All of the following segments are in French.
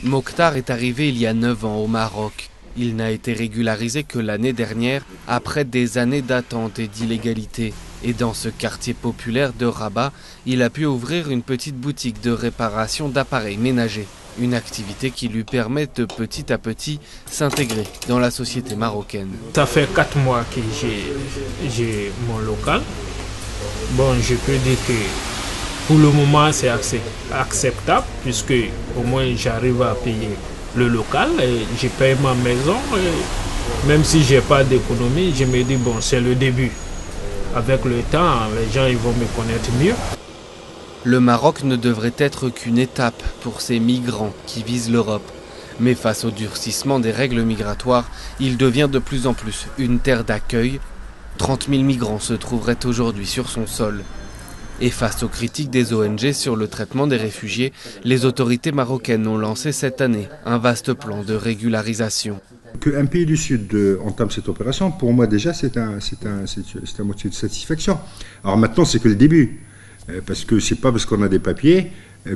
Mokhtar est arrivé il y a 9 ans au Maroc. Il n'a été régularisé que l'année dernière, après des années d'attente et d'illégalité. Et dans ce quartier populaire de Rabat, il a pu ouvrir une petite boutique de réparation d'appareils ménagers. Une activité qui lui permet de petit à petit s'intégrer dans la société marocaine. Ça fait 4 mois que j'ai mon local. Bon, je peux dire que pour le moment c'est acceptable puisque au moins j'arrive à payer le local et je paye ma maison. Et même si je n'ai pas d'économie, je me dis bon, c'est le début. Avec le temps, les gens ils vont me connaître mieux. Le Maroc ne devrait être qu'une étape pour ces migrants qui visent l'Europe. Mais face au durcissement des règles migratoires, il devient de plus en plus une terre d'accueil. 30 000 migrants se trouveraient aujourd'hui sur son sol. Et face aux critiques des ONG sur le traitement des réfugiés, les autorités marocaines ont lancé cette année un vaste plan de régularisation. Qu'un pays du Sud entame cette opération, pour moi déjà c'est un motif de satisfaction. Alors maintenant c'est que le début, parce que c'est pas parce qu'on a des papiers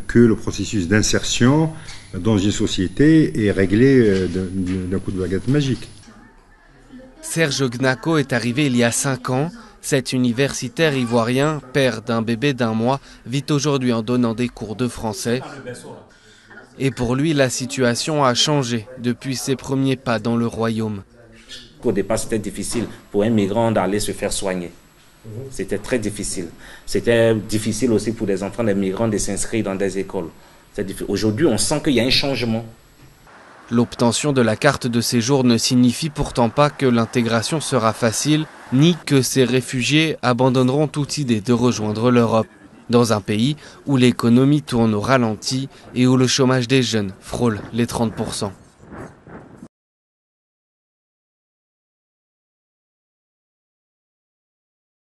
que le processus d'insertion dans une société est réglé d'un coup de baguette magique. Serge Gnako est arrivé il y a 5 ans. Cet universitaire ivoirien, père d'un bébé d'1 mois, vit aujourd'hui en donnant des cours de français. Et pour lui, la situation a changé depuis ses premiers pas dans le royaume. Au départ, c'était difficile pour un migrant d'aller se faire soigner. C'était très difficile. C'était difficile aussi pour des enfants des migrants de s'inscrire dans des écoles. Aujourd'hui, on sent qu'il y a un changement. L'obtention de la carte de séjour ne signifie pourtant pas que l'intégration sera facile, ni que ces réfugiés abandonneront toute idée de rejoindre l'Europe, dans un pays où l'économie tourne au ralenti et où le chômage des jeunes frôle les 30%.